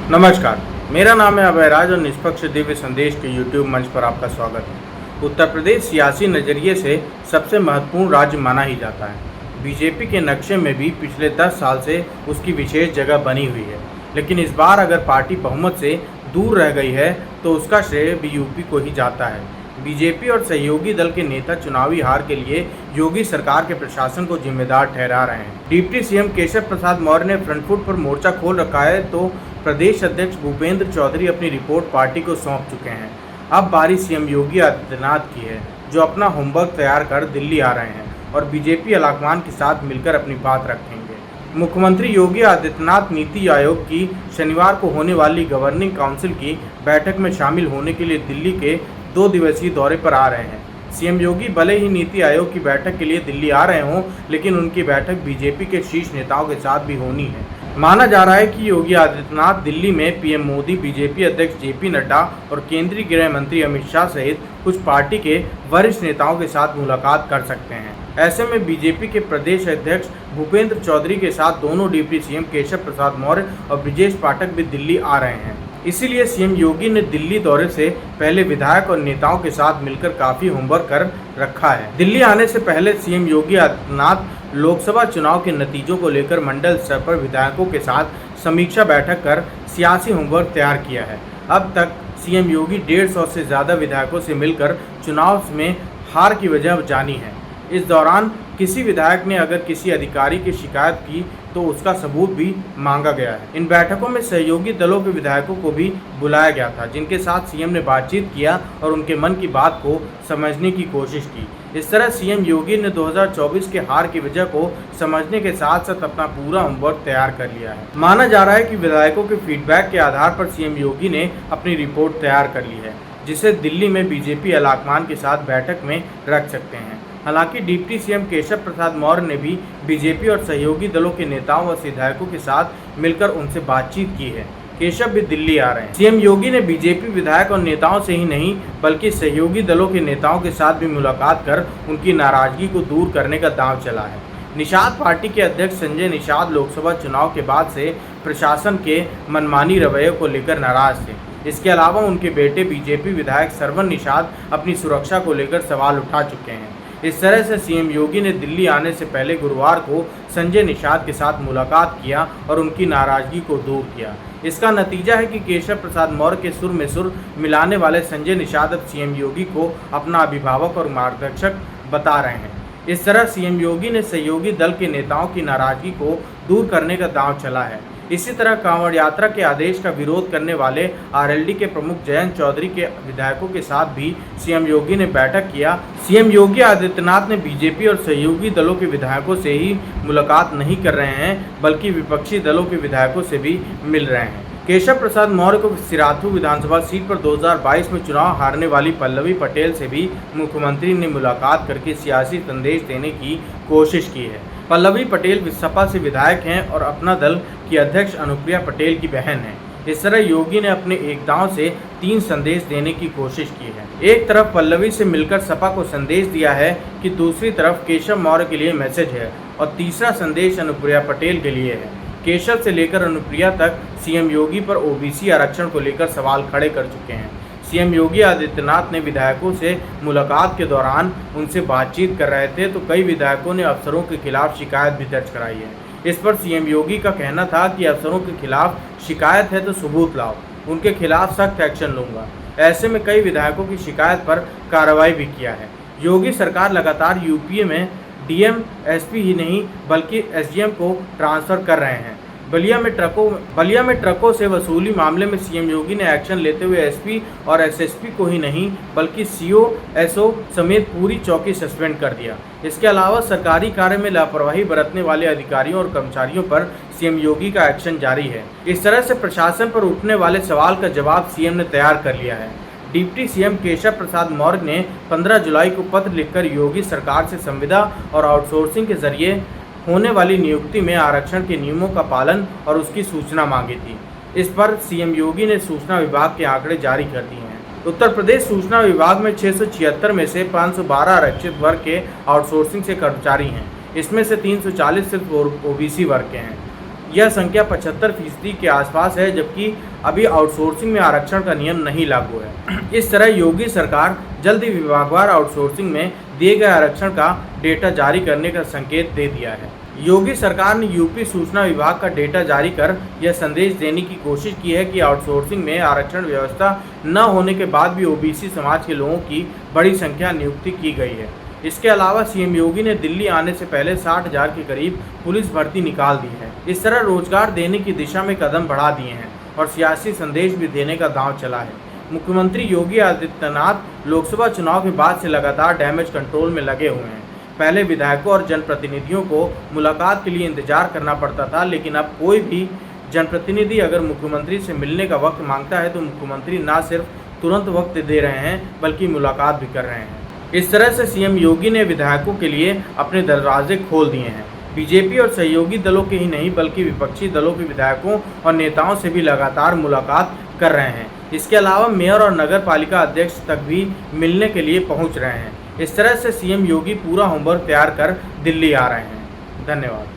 नमस्कार, मेरा नाम है अभय राज और निष्पक्ष दिव्य संदेश के YouTube मंच पर आपका स्वागत है। उत्तर प्रदेश सियासी नज़रिए से सबसे महत्वपूर्ण राज्य माना ही जाता है। बीजेपी के नक्शे में भी पिछले 10 साल से उसकी विशेष जगह बनी हुई है, लेकिन इस बार अगर पार्टी बहुमत से दूर रह गई है तो उसका श्रेय भी यूपी को ही जाता है। बीजेपी और सहयोगी दल के नेता चुनावी हार के लिए योगी सरकार के प्रशासन को जिम्मेदार ठहरा रहे हैं। डिप्टी सीएम केशव प्रसाद मौर्य ने फ्रंट फुट पर मोर्चा खोल रखा है तो प्रदेश अध्यक्ष भूपेंद्र चौधरी अपनी रिपोर्ट पार्टी को सौंप चुके हैं। अब बारी सीएम योगी आदित्यनाथ की है, जो अपना होमवर्क तैयार कर दिल्ली आ रहे हैं और बीजेपी आलाकमान के साथ मिलकर अपनी बात रखेंगे। मुख्यमंत्री योगी आदित्यनाथ नीति आयोग की शनिवार को होने वाली गवर्निंग काउंसिल की बैठक में शामिल होने के लिए दिल्ली के 2 दिवसीय दौरे पर आ रहे हैं। सीएम योगी भले ही नीति आयोग की बैठक के लिए दिल्ली आ रहे हों, लेकिन उनकी बैठक बीजेपी के शीर्ष नेताओं के साथ भी होनी है। माना जा रहा है कि योगी आदित्यनाथ दिल्ली में पीएम मोदी, बीजेपी अध्यक्ष जेपी नड्डा और केंद्रीय गृह मंत्री अमित शाह सहित कुछ पार्टी के वरिष्ठ नेताओं के साथ मुलाकात कर सकते हैं। ऐसे में बीजेपी के प्रदेश अध्यक्ष भूपेंद्र चौधरी के साथ दोनों डिप्टी सीएम केशव प्रसाद मौर्य और ब्रजेश पाठक भी दिल्ली आ रहे हैं। इसीलिए सीएम योगी ने दिल्ली दौरे से पहले विधायक और नेताओं के साथ मिलकर काफी होमवर्क कर रखा है। दिल्ली आने से पहले सीएम योगी आदित्यनाथ लोकसभा चुनाव के नतीजों को लेकर मंडल स्तर पर विधायकों के साथ समीक्षा बैठक कर सियासी होमवर्क तैयार किया है। अब तक सीएम योगी 150 से ज़्यादा विधायकों से मिलकर चुनाव में हार की वजह जानी है। इस दौरान किसी विधायक ने अगर किसी अधिकारी की शिकायत की तो उसका सबूत भी मांगा गया है। इन बैठकों में सहयोगी दलों के विधायकों को भी बुलाया गया था, जिनके साथ सीएम ने बातचीत किया और उनके मन की बात को समझने की कोशिश की। इस तरह सीएम योगी ने 2024 के हार की वजह को समझने के साथ साथ अपना पूरा होमवर्क तैयार कर लिया है। माना जा रहा है कि विधायकों के फीडबैक के आधार पर सीएम योगी ने अपनी रिपोर्ट तैयार कर ली है, जिसे दिल्ली में बीजेपी आलाकमान के साथ बैठक में रख सकते हैं। हालांकि डिप्टी सीएम केशव प्रसाद मौर्य ने भी बीजेपी और सहयोगी दलों के नेताओं व विधायकों के साथ मिलकर उनसे बातचीत की है। केशव भी दिल्ली आ रहे हैं। सीएम योगी ने बीजेपी विधायक और नेताओं से ही नहीं बल्कि सहयोगी दलों के नेताओं के साथ भी मुलाकात कर उनकी नाराजगी को दूर करने का दांव चला है। निषाद पार्टी के अध्यक्ष संजय निषाद लोकसभा चुनाव के बाद से प्रशासन के मनमानी रवैये को लेकर नाराज थे। इसके अलावा उनके बेटे बीजेपी विधायक सरवन निषाद अपनी सुरक्षा को लेकर सवाल उठा चुके हैं। इस तरह से सीएम योगी ने दिल्ली आने से पहले गुरुवार को संजय निषाद के साथ मुलाकात किया और उनकी नाराजगी को दूर किया। इसका नतीजा है कि केशव प्रसाद मौर्य के सुर में सुर मिलाने वाले संजय निषाद अब सीएम योगी को अपना अभिभावक और मार्गदर्शक बता रहे हैं। इस तरह सीएम योगी ने सहयोगी दल के नेताओं की नाराजगी को दूर करने का दांव चला है। इसी तरह कांवड़ यात्रा के आदेश का विरोध करने वाले आरएलडी के प्रमुख जयंत चौधरी के विधायकों के साथ भी सीएम योगी ने बैठक किया। सीएम योगी आदित्यनाथ ने बीजेपी और सहयोगी दलों के विधायकों से ही मुलाकात नहीं कर रहे हैं, बल्कि विपक्षी दलों के विधायकों से भी मिल रहे हैं। केशव प्रसाद मौर्य को सिराथू विधानसभा सीट पर 2022 में चुनाव हारने वाली पल्लवी पटेल से भी मुख्यमंत्री ने मुलाकात करके सियासी संदेश देने की कोशिश की है। पल्लवी पटेल सपा से विधायक हैं और अपना दल की अध्यक्ष अनुप्रिया पटेल की बहन हैं। इस तरह योगी ने अपने एक दांव से 3 संदेश देने की कोशिश की है। एक तरफ पल्लवी से मिलकर सपा को संदेश दिया है कि दूसरी तरफ केशव मौर्य के लिए मैसेज है और तीसरा संदेश अनुप्रिया पटेल के लिए है। केशव से लेकर अनुप्रिया तक सीएम योगी पर ओबीसी आरक्षण को लेकर सवाल खड़े कर चुके हैं। सीएम योगी आदित्यनाथ ने विधायकों से मुलाकात के दौरान उनसे बातचीत कर रहे थे तो कई विधायकों ने अफसरों के खिलाफ शिकायत भी दर्ज कराई है। इस पर सीएम योगी का कहना था कि अफसरों के खिलाफ शिकायत है तो सबूत लाओ, उनके खिलाफ सख्त एक्शन लूंगा। ऐसे में कई विधायकों की शिकायत पर कार्रवाई भी किया है। योगी सरकार लगातार यूपी में डीएम, एसपी ही नहीं बल्कि एसडीएम को ट्रांसफर कर रहे हैं। बलिया में ट्रकों से वसूली मामले में सीएम योगी ने एक्शन लेते हुए एसपी और एसएसपी को ही नहीं बल्कि सीओ, एसओ समेत पूरी चौकी सस्पेंड कर दिया। इसके अलावा सरकारी कार्य में लापरवाही बरतने वाले अधिकारियों और कर्मचारियों पर सीएम योगी का एक्शन जारी है। इस तरह से प्रशासन पर उठने वाले सवाल का जवाब सीएम ने तैयार कर लिया है। डिप्टी सीएम केशव प्रसाद मौर्य ने 15 जुलाई को पत्र लिखकर योगी सरकार से संविदा और आउटसोर्सिंग के जरिए होने वाली नियुक्ति में आरक्षण के नियमों का पालन और उसकी सूचना मांगी थी। इस पर सीएम योगी ने सूचना विभाग के आंकड़े जारी कर दिए हैं। उत्तर प्रदेश सूचना विभाग में 676 में से 512 आरक्षित वर्ग के आउटसोर्सिंग से कर्मचारी हैं। इसमें से 340 सिर्फ ओबीसी वर्ग के हैं। यह संख्या 75% के आसपास है, जबकि अभी आउटसोर्सिंग में आरक्षण का नियम नहीं लागू है। इस तरह योगी सरकार जल्द ही विभागवार आउटसोर्सिंग में दिए गए आरक्षण का डेटा जारी करने का संकेत दे दिया है। योगी सरकार ने यूपी सूचना विभाग का डेटा जारी कर यह संदेश देने की कोशिश की है कि आउटसोर्सिंग में आरक्षण व्यवस्था न होने के बाद भी ओबीसी समाज के लोगों की बड़ी संख्या नियुक्ति की गई है। इसके अलावा सीएम योगी ने दिल्ली आने से पहले 60,000 के करीब पुलिस भर्ती निकाल दी है। इस तरह रोजगार देने की दिशा में कदम बढ़ा दिए हैं और सियासी संदेश भी देने का दांव चला है। मुख्यमंत्री योगी आदित्यनाथ लोकसभा चुनाव के बाद से लगातार डैमेज कंट्रोल में लगे हुए हैं। पहले विधायकों और जनप्रतिनिधियों को मुलाकात के लिए इंतजार करना पड़ता था, लेकिन अब कोई भी जनप्रतिनिधि अगर मुख्यमंत्री से मिलने का वक्त मांगता है तो मुख्यमंत्री न सिर्फ तुरंत वक्त दे रहे हैं बल्कि मुलाकात भी कर रहे हैं। इस तरह से सीएम योगी ने विधायकों के लिए अपने दरवाजे खोल दिए हैं। बीजेपी और सहयोगी दलों के ही नहीं बल्कि विपक्षी दलों के विधायकों और नेताओं से भी लगातार मुलाकात कर रहे हैं। इसके अलावा मेयर और नगर पालिका अध्यक्ष तक भी मिलने के लिए पहुंच रहे हैं। इस तरह से सीएम योगी पूरा होमवर्क तैयार कर दिल्ली आ रहे हैं। धन्यवाद।